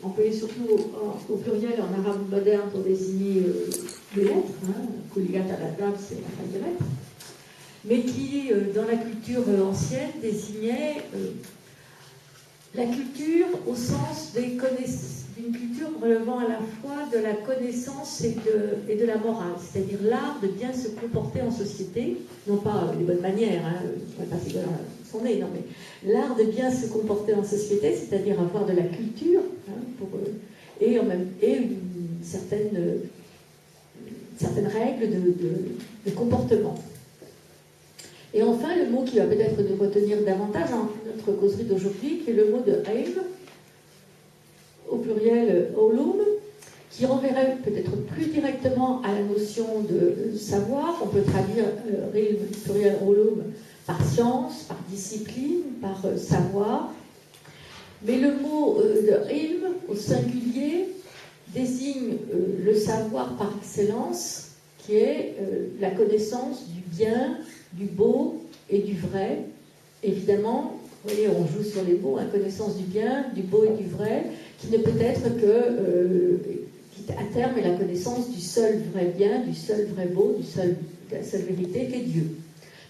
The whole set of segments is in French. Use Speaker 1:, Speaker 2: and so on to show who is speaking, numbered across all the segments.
Speaker 1: employé surtout au pluriel en arabe moderne pour désigner les lettres, Kuliyat al-Adab, c'est la fin des lettres, mais qui, dans la culture ancienne, désignait la culture au sens d'une culture relevant à la fois de la connaissance et de la morale, c'est-à-dire l'art de bien se comporter en société, non pas les bonnes manières, je ne vais pas faire son nez, non, mais l'art de bien se comporter en société, c'est-à-dire avoir de la culture, et une certaine règle de comportement. Et enfin, le mot qui va peut-être nous retenir davantage en notre causerie d'aujourd'hui, qui est le mot de ilm, au pluriel ulum, qui renverrait peut-être plus directement à la notion de savoir. On peut traduire ilm, pluriel ulum, par science, par discipline, par savoir. Mais le mot de ilm, au singulier, désigne le savoir par excellence, qui est la connaissance du bien, du beau et du vrai. Évidemment, vous voyez, on joue sur les mots, connaissance du bien, du beau et du vrai, qui ne peut être qui à terme est la connaissance du seul vrai bien, du seul vrai beau, de la seule vérité qu'est Dieu.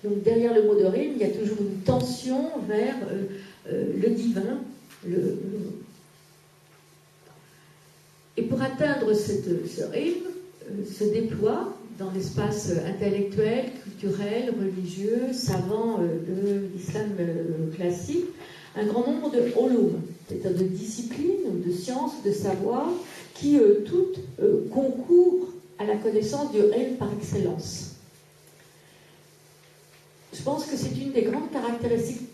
Speaker 1: Donc derrière le mot de rime, il y a toujours une tension vers le divin. Et pour atteindre ce rime, se déploie dans l'espace intellectuel, culturel, religieux, savant de l'islam classique, un grand nombre de ulum, c'est-à-dire de disciplines, de sciences, de savoirs, qui toutes concourent à la connaissance du ilm par excellence. Je pense que c'est une des grandes caractéristiques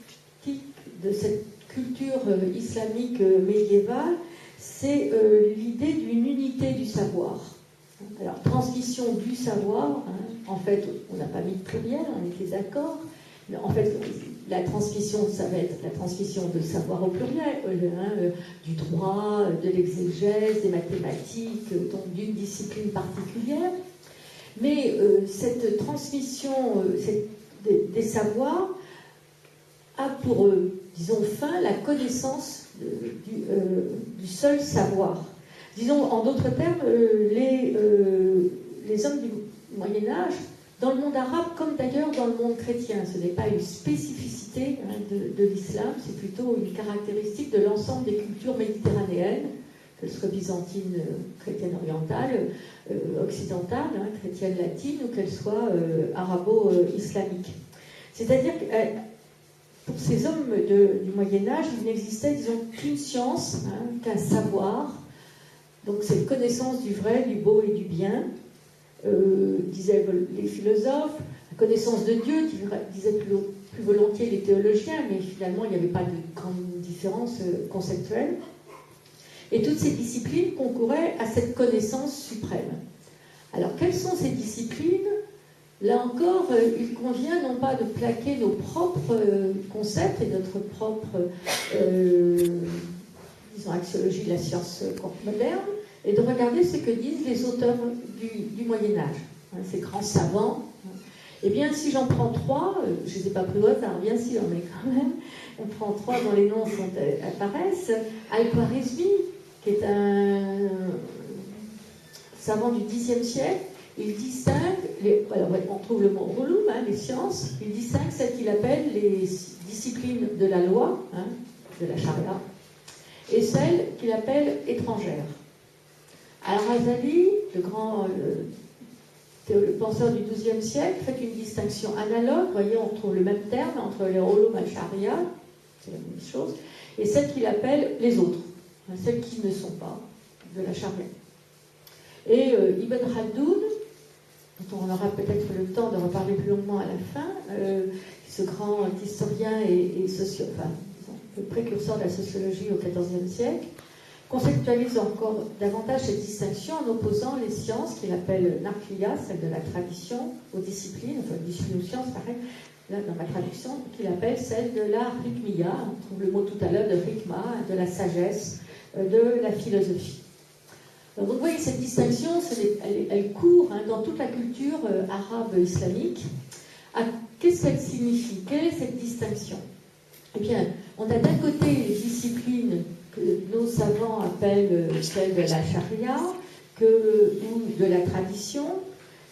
Speaker 1: de cette culture islamique médiévale, c'est l'idée d'une unité du savoir. Alors, transmission du savoir, en fait, on n'a pas mis de pluriel, on était d'accord, mais en fait, la transmission, ça va être la transmission de savoir au pluriel, du droit, de l'exégèse, des mathématiques, donc d'une discipline particulière. Mais cette transmission des savoirs a pour, disons, fin la connaissance du seul savoir. Disons, en d'autres termes, les hommes du Moyen-Âge, dans le monde arabe, comme d'ailleurs dans le monde chrétien, ce n'est pas une spécificité de l'islam, c'est plutôt une caractéristique de l'ensemble des cultures méditerranéennes, qu'elles soient byzantines, chrétiennes orientales, occidentales, chrétiennes latines, ou qu'elles soient arabo-islamiques. C'est-à-dire que pour ces hommes du Moyen-Âge, il n'existait, disons, qu'une science, qu'un savoir. Donc cette connaissance du vrai, du beau et du bien, disaient les philosophes, la connaissance de Dieu, disaient plus volontiers les théologiens, mais finalement il n'y avait pas de grande différence conceptuelle. Et toutes ces disciplines concouraient à cette connaissance suprême. Alors quelles sont ces disciplines ? Là encore, il convient non pas de plaquer nos propres concepts et notre propre axiologie de la science moderne, et de regarder ce que disent les auteurs du Moyen-Âge, ces grands savants. Eh bien, si j'en prends trois, je ne les ai pas pris au hasard, bien sûr, mais quand même, on prend trois dont les noms apparaissent. Al-Khwarizmi, qui est un savant du Xe siècle, il distingue, alors on trouve le mot ulum, les sciences, il distingue celles qu'il appelle les disciplines de la loi, de la charia, et celles qu'il appelle étrangères. Al-Razali, le grand penseur du XIIe siècle, fait une distinction analogue. Vous voyez, on retrouve le même terme entre les ulum al-sharia, c'est la même chose, et celles qu'il appelle les autres, celles qui ne sont pas de la charia. Et Ibn Khaldoun, dont on aura peut-être le temps de reparler plus longuement à la fin, ce grand historien et précurseur de la sociologie au XIVe siècle, conceptualise encore davantage cette distinction en opposant les sciences qu'il appelle narkliya, celles de la tradition, aux disciplines, enfin disciplines ou sciences, pareil, là dans ma traduction, qu'il appelle celles de la hikmiya, on trouve le mot tout à l'heure de hikma, de la sagesse, de la philosophie. Donc vous voyez, cette distinction, elle court dans toute la culture arabe islamique. Qu'est-ce qu'elle signifie ? Quelle est cette distinction ? Eh bien, on a d'un côté les disciplines que nos savants appellent celle de la charia, ou de la tradition,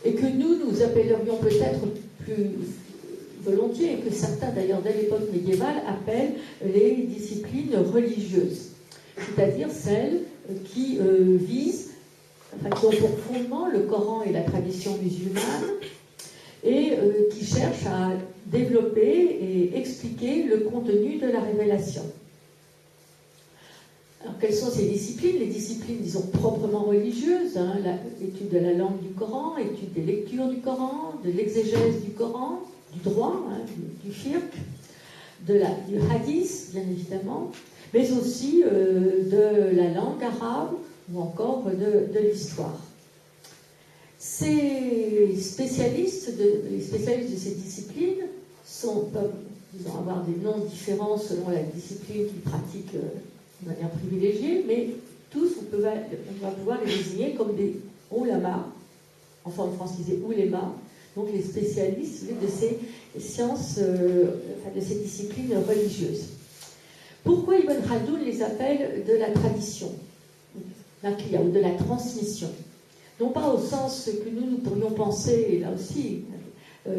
Speaker 1: et que nous appellerions peut-être plus volontiers, et que certains d'ailleurs dès l'époque médiévale appellent les disciplines religieuses, c'est-à-dire celles qui visent, qui ont pour fondement le Coran et la tradition musulmane, et qui cherchent à développer et expliquer le contenu de la révélation. Alors, quelles sont ces disciplines? Les disciplines, disons, proprement religieuses, l'étude de la langue du Coran, étude des lectures du Coran, de l'exégèse du Coran, du droit, du fiqh, du hadith, bien évidemment, mais aussi de la langue arabe ou encore de l'histoire. Les spécialistes de ces disciplines peuvent avoir des noms différents selon la discipline qu'ils pratiquent de manière privilégiée, mais tous, on va pouvoir les désigner comme des ulama, en forme francisée ouléma, donc les spécialistes de ces sciences, de ces disciplines religieuses. Pourquoi Ibn Khaldoun les appelle de la tradition, ou de la transmission? Non pas au sens que nous pourrions penser, et là aussi,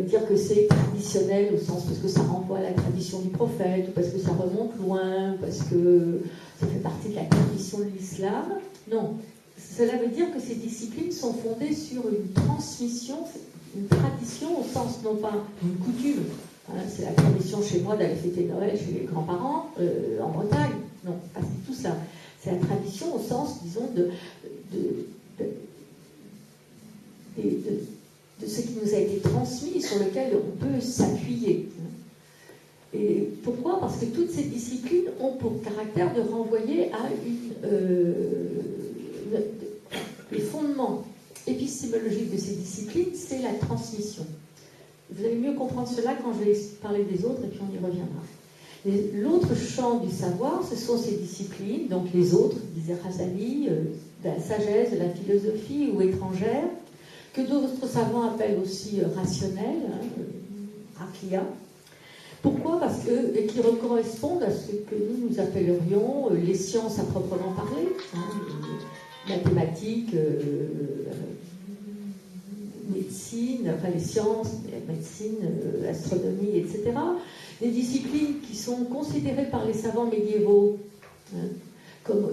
Speaker 1: dire que c'est traditionnel, au sens parce que ça renvoie à la tradition du prophète, ou parce que ça remonte loin, parce que ça fait partie de la tradition de l'islam. Non, cela veut dire que ces disciplines sont fondées sur une transmission, une tradition au sens non pas d'une coutume. C'est la tradition chez moi d'aller fêter Noël chez les grands-parents en Bretagne. Non, pas tout ça. C'est la tradition au sens, disons, de ce qui nous a été transmis et sur lequel on peut s'appuyer. Et pourquoi? Parce que toutes ces disciplines ont pour caractère de renvoyer à les fondements épistémologiques de ces disciplines, c'est la transmission. Vous allez mieux comprendre cela quand je vais parler des autres et puis on y reviendra. L'autre champ du savoir, ce sont ces disciplines, donc les autres, disait Razali, de la sagesse, de la philosophie ou étrangère, que d'autres savants appellent aussi rationnels, akliya. Pourquoi? Parce que, et qui correspondent à ce que nous appellerions les sciences à proprement parler, mathématiques, médecine, enfin les sciences, la médecine, l'astronomie, etc. Des disciplines qui sont considérées par les savants médiévaux comme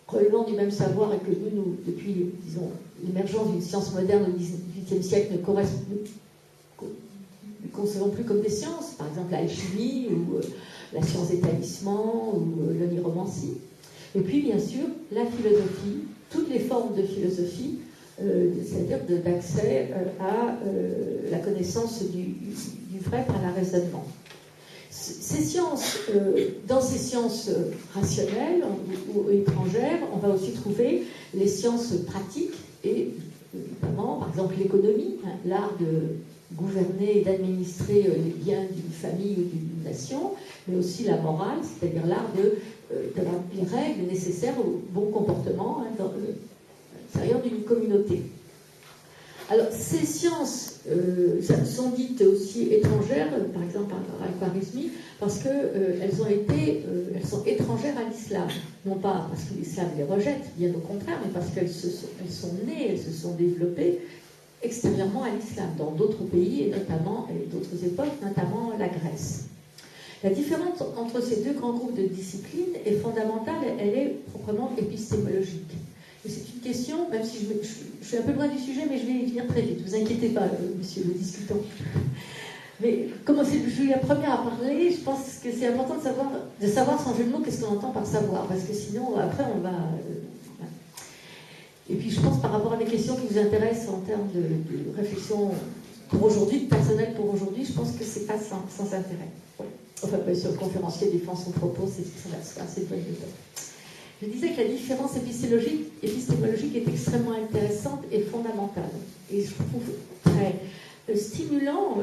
Speaker 1: relevant du même savoir et que nous depuis, disons, l'émergence d'une science moderne au XVIIIe siècle ne concevons plus comme des sciences, par exemple l'alchimie ou la science des talismans ou l'oniromancie. Et puis, bien sûr, la philosophie, toutes les formes de philosophie, c'est-à-dire d'accès à la connaissance du vrai par le raisonnement. Ces sciences, dans ces sciences rationnelles ou étrangères, on va aussi trouver les sciences pratiques et notamment, par exemple, l'économie, l'art de gouverner et d'administrer les biens d'une famille ou d'une nation, mais aussi la morale, c'est-à-dire l'art les règles nécessaires au bon comportement dans l'intérieur d'une communauté. Alors, ces sciences sont dites aussi étrangères, par exemple par Al-Khwarizmi, parce qu'elles sont étrangères à l'islam. Non pas parce que l'islam les rejette, bien au contraire, mais parce qu'elles sont nées, elles se sont développées extérieurement à l'islam, dans d'autres pays et d'autres époques, notamment la Grèce. La différence entre ces deux grands groupes de disciplines est fondamentale, elle est proprement épistémologique. Et c'est une question, même si je suis un peu loin du sujet, mais je vais y venir très vite. Ne vous inquiétez pas, monsieur le discutant. Mais comme je suis la première à parler, je pense que c'est important de savoir sans jeu de mots qu'est-ce qu'on entend par savoir, parce que sinon, après, on va... Et puis, je pense par rapport à des questions qui vous intéressent en termes de réflexion pour aujourd'hui, personnelle pour aujourd'hui, je pense que c'est pas sans intérêt. Enfin, bien sûr, le conférencier défend son propos, c'est assez bonne méthode. Je disais que la différence épistémologique est extrêmement intéressante et fondamentale. Et je trouve très stimulant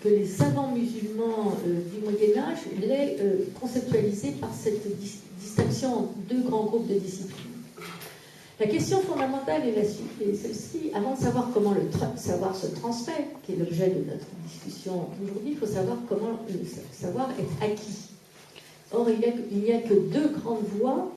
Speaker 1: que les savants musulmans du Moyen-Âge l'aient conceptualisé par cette distinction entre deux grands groupes de disciplines. La question fondamentale est celle-ci. Avant de savoir comment le savoir se transmet, qui est l'objet de notre discussion aujourd'hui, il faut savoir comment le savoir est acquis. Or, il n'y a que deux grandes voies